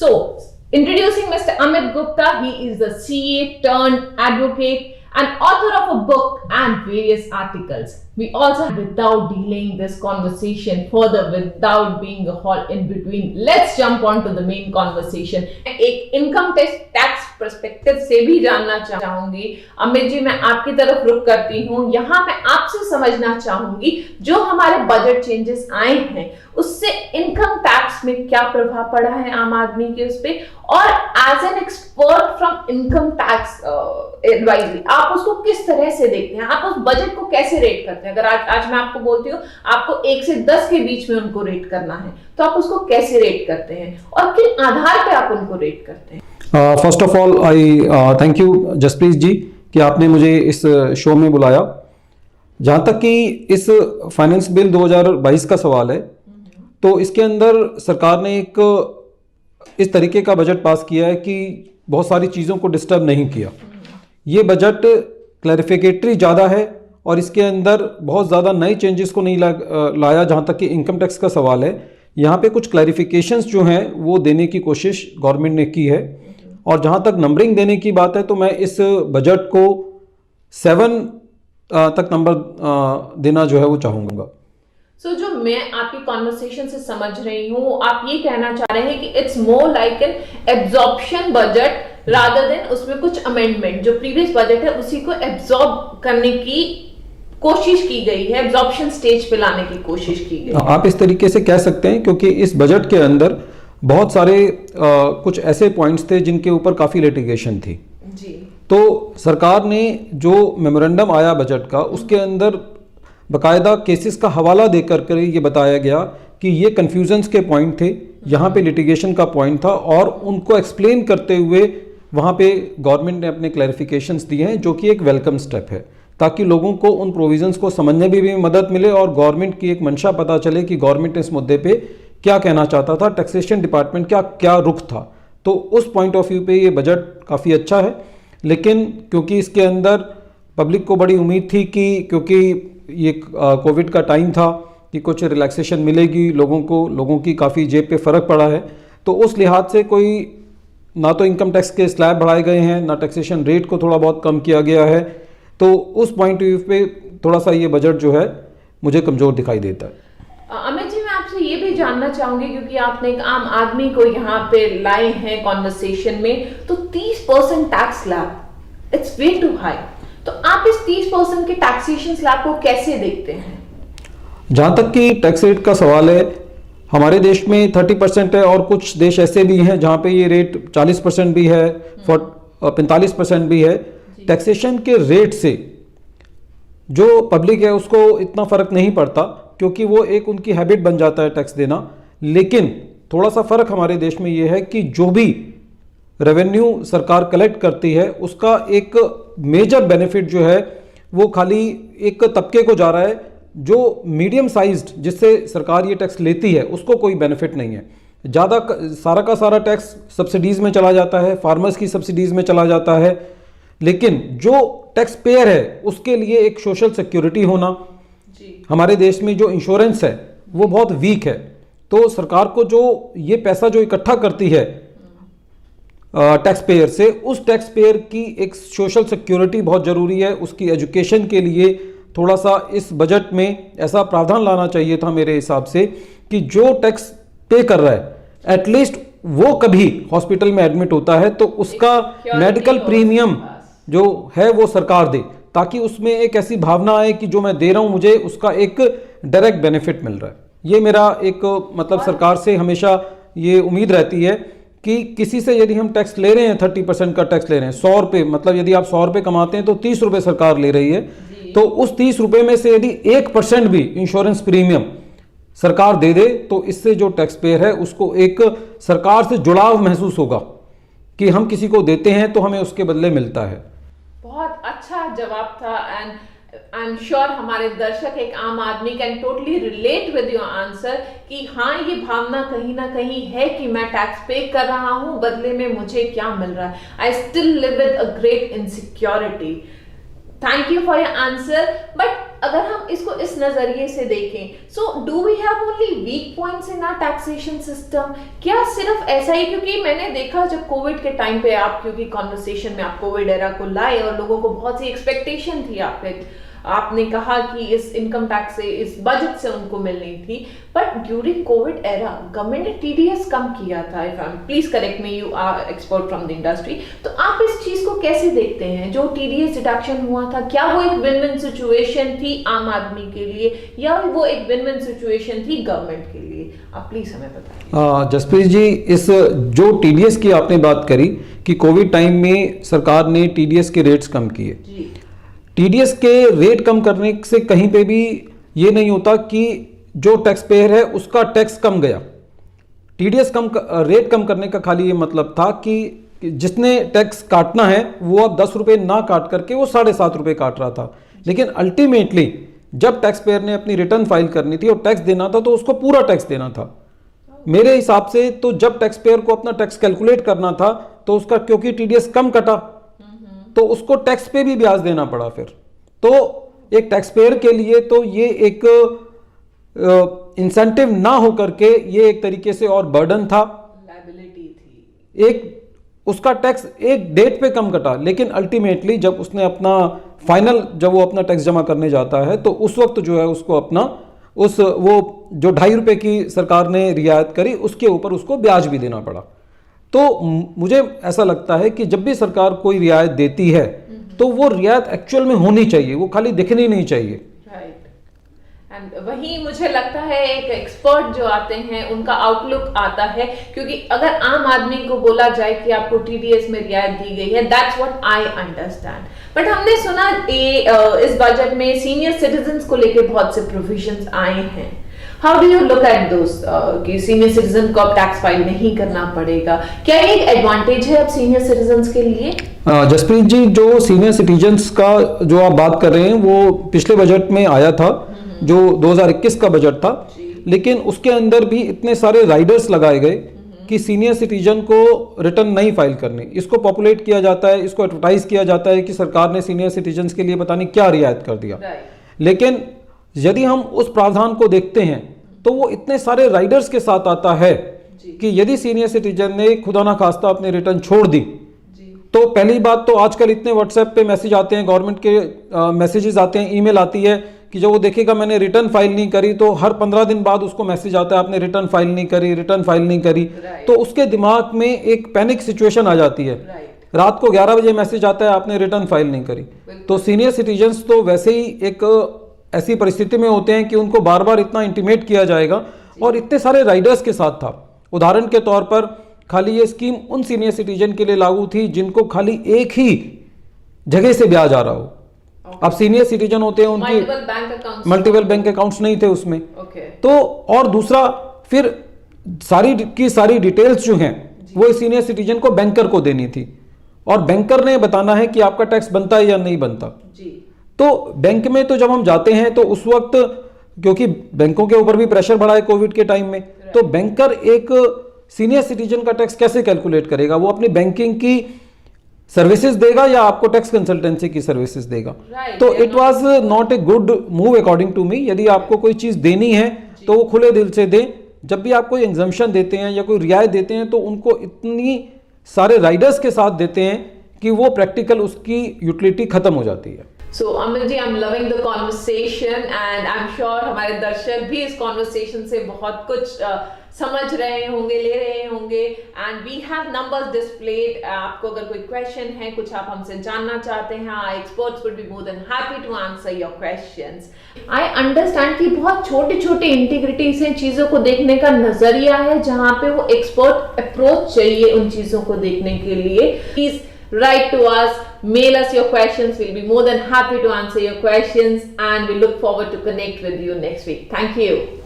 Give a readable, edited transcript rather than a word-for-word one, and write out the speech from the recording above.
So, introducing Mr. Amit Gupta, he is the CA turned advocate and author of a book and various articles. We also, without delaying this conversation further, without being a halt in between, let's jump on to the main conversation. एक income tax perspective से भी जानना चाहूंगी। अमित जी, मैं आपकी तरफ रुख करती हूँ। यहाँ मैं आपसे समझना चाहूंगी, जो हमारे बजट चेंजेस आए हैं उससे इनकम टैक्स में क्या प्रभाव पड़ा है आम आदमी के उस पे, और as an expert from income tax advisory आप उसको किस तरह से देखते हैं, आप उस बजट को कैसे रेट करते हैं? अगर आज मैं आपको बोलती हूँ आपको 1 से 10 के बीच में उनको रेट करना है, तो आप उसको कैसे रेट करते हैं और किन आधार पे आप उनको रेट करते हैं? First of all I thank you Jaspreet ji कि आपने मुझे इस शो में बुलाया। जहाँ तक कि इस फाइनेंस बिल 2022 का सवाल है, तो इसके अंदर सरकार ने एक इस तरीके का बजट पास किया है कि बहुत सारी चीज़ों को डिस्टर्ब नहीं किया। ये बजट क्लैरिफिकेटरी ज़्यादा है और इसके अंदर बहुत ज़्यादा नए चेंजेस को नहीं लाया। जहाँ तक कि इनकम टैक्स का सवाल है, यहाँ पे कुछ क्लैरिफिकेशंस जो हैं वो देने की कोशिश गवर्नमेंट ने की है। और जहाँ तक नंबरिंग देने की बात है, तो मैं इस बजट को 7 तक नंबर देना जो है वो चाहूँगा। So, जो मैं आपकी कॉन्वर्सेशन से समझ रही हूँ, आप ये कहना चाह रहे हैं कि it's more like an absorption budget rather than उसमें कुछ अमेंडमेंट, जो प्रीवियस बजट है उसी को एब्जॉर्ब करने की कोशिश की गई है, एब्जॉर्प्शन स्टेज पे लाने की कोशिश की गई है। आप इस तरीके से कह सकते हैं, क्योंकि इस बजट के अंदर बहुत सारे कुछ ऐसे पॉइंट्स थे जिनके ऊपर काफ़ी लिटिगेशन थी जी। तो सरकार ने जो मेमोरेंडम आया बजट का, उसके अंदर बकायदा केसेस का हवाला देकर कर ये बताया गया कि ये कन्फ्यूजन्स के पॉइंट थे, यहाँ पे लिटिगेशन का पॉइंट था, और उनको एक्सप्लेन करते हुए वहाँ पे गवर्नमेंट ने अपने क्लैरिफिकेशंस दिए हैं, जो कि एक वेलकम स्टेप है, ताकि लोगों को उन प्रोविजंस को समझने में भी मदद मिले और गवर्नमेंट की एक मंशा पता चले कि गवर्नमेंट इस मुद्दे पे क्या कहना चाहता था, टैक्सेशन डिपार्टमेंट का क्या रुख था। तो उस पॉइंट ऑफ व्यू पे ये बजट काफ़ी अच्छा है। लेकिन क्योंकि इसके अंदर पब्लिक को बड़ी उम्मीद थी कि क्योंकि ये कोविड का टाइम था कि कुछ रिलैक्सेशन मिलेगी लोगों की काफ़ी जेब पे फ़र्क पड़ा है, तो उस लिहाज से कोई ना तो इनकम टैक्स के स्लैब बढ़ाए गए हैं, ना टैक्सेशन रेट को थोड़ा बहुत कम किया गया है। तो उस पॉइंट ऑफ व्यू पे थोड़ा सा ये बजट जो है मुझे कमज़ोर दिखाई देता है। अमित जी, मैं आपसे ये भी जानना चाहूंगी, क्योंकि आपने एक आम आदमी को यहाँ पे लाए हैं कॉन्वर्सेशन में, तो 30% tax slab, it's way too high. तो आप इस 30% के टैक्सेशन स्लैब को कैसे देखते हैं? जहाँ तक कि टैक्स रेट का सवाल है, हमारे देश में 30% है और कुछ देश ऐसे भी हैं जहाँ पे ये रेट 40% भी है, 45% भी है। टैक्सेशन के रेट से जो पब्लिक है उसको इतना फ़र्क नहीं पड़ता, क्योंकि वो एक उनकी हैबिट बन जाता है टैक्स देना। लेकिन थोड़ा सा फ़र्क हमारे देश में ये है कि जो भी रेवेन्यू सरकार कलेक्ट करती है उसका एक मेजर बेनिफिट जो है वो खाली एक तबके को जा रहा है, जो मीडियम साइज्ड जिससे सरकार ये टैक्स लेती है उसको कोई बेनिफिट नहीं है। ज़्यादा सारा का सारा टैक्स सब्सिडीज़ में चला जाता है, फार्मर्स की सब्सिडीज़ में चला जाता है। लेकिन जो टैक्स पेयर है उसके लिए एक सोशल सिक्योरिटी होना जी। हमारे देश में जो इंश्योरेंस है वो बहुत वीक है। तो सरकार को जो ये पैसा जो इकट्ठा करती है टैक्स पेयर से, उस टैक्स पेयर की एक सोशल सिक्योरिटी बहुत ज़रूरी है। उसकी एजुकेशन के लिए थोड़ा सा इस बजट में ऐसा प्रावधान लाना चाहिए था मेरे हिसाब से कि जो टैक्स पे कर रहा है एटलीस्ट वो कभी हॉस्पिटल में एडमिट होता है तो उसका मेडिकल प्रीमियम जो है वो सरकार दे, ताकि उसमें एक ऐसी भावना आए कि जो मैं दे रहा हूं मुझे उसका एक डायरेक्ट बेनिफिट मिल रहा है। ये मेरा एक मतलब सरकार से हमेशा ये उम्मीद रहती है कि किसी से यदि हम टैक्स ले रहे हैं, 30% का टैक्स ले रहे हैं, 100 रुपये, मतलब यदि आप 100 रुपये कमाते हैं तो 30 रुपये सरकार ले रही है, तो उस 30 रुपये में से यदि 1% भी इंश्योरेंस प्रीमियम सरकार दे दे तो इससे जो टैक्स पेयर है उसको एक सरकार से जुड़ाव महसूस होगा कि हम किसी को देते हैं तो हमें उसके बदले मिलता है। बहुत अच्छा जवाब था एंड आई एम श्योर हमारे दर्शक, एक आम आदमी can totally relate with your answer कि हाँ, ये भावना कहीं ना कहीं है कि मैं टैक्स पे कर रहा हूं, बदले में मुझे क्या मिल रहा है। I still live with a great insecurity. Thank you for your answer. But अगर हम इसको इस नजरिए से देखें, so do we have only weak points in our taxation system? क्या सिर्फ ऐसा ही? क्योंकि मैंने देखा जब कोविड के टाइम पे आप, क्योंकि कॉन्वर्सेशन में आप कोविड एरा को लाए और लोगों को बहुत सी एक्सपेक्टेशन थी आपने कहा कि इस इनकम टैक्स से, इस बजट से उनको मिलनी थी, but during covid era government ने टीडीएस कम किया था। If I please correct me, you are expert from the industry, तो आप इस चीज को कैसे देखते हैं? जो टीडीएस डिडक्शन हुआ था, क्या वो एक विन विन सिचुएशन थी आम आदमी के लिए, या वो एक विन विन सिचुएशन थी गवर्नमेंट के लिए? आप प्लीज हमें बताइए। जसप्रीत जी, इस जो टीडीएस की आपने बात करी कि कोविड टाइम में सरकार ने टीडीएस के रेट्स कम किए, टीडीएस के रेट कम करने से कहीं पे भी ये नहीं होता कि जो टैक्स पेयर है उसका टैक्स कम गया। टीडीएस रेट कम करने का खाली ये मतलब था कि जिसने टैक्स काटना है वो अब 10 रुपये ना काट करके वो 7.5 रुपये काट रहा था। लेकिन अल्टीमेटली जब टैक्स पेयर ने अपनी रिटर्न फाइल करनी थी और टैक्स देना था तो उसको पूरा टैक्स देना था। मेरे हिसाब से तो जब टैक्स पेयर को अपना टैक्स कैलकुलेट करना था तो उसका, क्योंकि टीडीएस कम कटा तो उसको टैक्स पे भी ब्याज देना पड़ा। फिर तो एक टैक्स पेयर के लिए तो ये एक इंसेंटिव ना हो करके ये एक तरीके से और बर्डन था, लायबिलिटी थी। एक उसका टैक्स एक डेट पे कम कटा, लेकिन अल्टीमेटली जब उसने अपना फाइनल, जब वो अपना टैक्स जमा करने जाता है तो उस वक्त जो है उसको अपना वो जो 2.5 रुपये की सरकार ने रियायत करी उसके ऊपर उसको ब्याज भी देना पड़ा। तो मुझे ऐसा लगता है कि जब भी सरकार कोई रियायत देती है तो वो रियायत एक्चुअल में होनी चाहिए, वो खाली दिखनी नहीं चाहिए। राइट। एंड वही मुझे लगता है एक एक्सपर्ट जो आते हैं उनका आउटलुक आता है, क्योंकि अगर आम आदमी को बोला जाए कि आपको टीडीएस में रियायत दी गई है, that's what I understand. But हमने सुना इस बजट में सीनियर सिटीजन्स को लेकर बहुत से प्रोविजंस आए हैं। How do you look at those कि सीनियर सिटीजन को अब टैक्स फाइल नहीं करना पड़ेगा? क्या ये एक एडवांटेज है अब सीनियर सिटीजन्स के लिए? जसप्रीत जी, जो सीनियर सिटीजन्स का जो आप बात कर रहे हैं वो पिछले बजट में आया था, जो 2021 का बजट था, लेकिन उसके अंदर भी इतने सारे राइडर्स लगाए गए कि सीनियर सिटीजन को रिटर्न नहीं फाइल करनी। इसको पॉपुलेट किया जाता है, इसको एडवर्टाइज किया जाता है कि सरकार ने सीनियर सिटीजन्स के लिए पता नहीं क्या रियायत कर दिया। लेकिन यदि हम उस प्रावधान को देखते हैं तो वो इतने सारे राइडर्स के साथ आता है कि यदि सीनियर सिटीजन ने खुदा ना खास्ता अपनी रिटर्न छोड़ दी तो पहली बात तो आजकल इतने व्हाट्सएप पे मैसेज आते हैं, गवर्नमेंट के मैसेजेस आते हैं, ईमेल आती है कि जब वो देखेगा मैंने रिटर्न फाइल नहीं करी तो हर 15 दिन बाद उसको मैसेज आता है आपने रिटर्न फाइल नहीं करी, रिटर्न फाइल नहीं करी। तो उसके दिमाग में एक पैनिक सिचुएशन आ जाती है। रात को 11 बजे मैसेज आता है आपने रिटर्न फाइल नहीं करी। तो सीनियर सिटीजन्स तो वैसे ही एक ऐसी परिस्थिति में होते हैं कि उनको बार बार इतना इंटीमेट किया जाएगा, और इतने सारे राइडर्स के साथ था। उदाहरण के तौर पर खाली ये स्कीम उन सीनियर सिटीजन के लिए लागू थी जिनको खाली एक ही जगह से ब्याज आ रहा हो। अब सीनियर सिटीजन होते हैं उनकी मल्टीपल बैंक अकाउंट्स नहीं थे उसमें। तो और दूसरा फिर सारी की सारी डिटेल्स जो हैं वो सीनियर सिटीजन को बैंकर को देनी थी, और बैंकर ने बताना है कि आपका टैक्स बनता है या नहीं बनता। तो बैंक में तो जब हम जाते हैं तो उस वक्त, क्योंकि बैंकों के ऊपर भी प्रेशर बढ़ा है कोविड के टाइम में, तो बैंकर एक सीनियर सिटीजन का टैक्स कैसे कैलकुलेट करेगा? वो अपनी बैंकिंग की सर्विसेज देगा या आपको टैक्स कंसल्टेंसी की सर्विसेज देगा? तो it was not a good move according to me. यदि आपको कोई चीज देनी है तो वो खुले दिल से दें। जब भी आप कोई एग्जम्पशन देते हैं या कोई रियायत देते हैं तो उनको इतनी सारे राइडर्स के साथ देते हैं कि वो प्रैक्टिकल उसकी यूटिलिटी खत्म हो जाती है। So Amit ji, I'm loving the conversation and I'm sure हमारे दर्शक भी इस conversation से बहुत कुछ समझ रहे होंगे, ले रहे होंगे, and we have numbers displayed। आपको अगर कोई question है, कुछ आप हमसे जानना चाहते हैं, our experts would be more than happy to answer your questions। I understand कि बहुत छोटे-छोटे integrity से चीजों को देखने का नजरिया है, जहाँ पे वो expert approach चाहिए उन चीजों को देखने के लिए। Please write to us, mail us your questions. We'll be more than happy to answer your questions, and we look forward to connect with you next week. Thank you.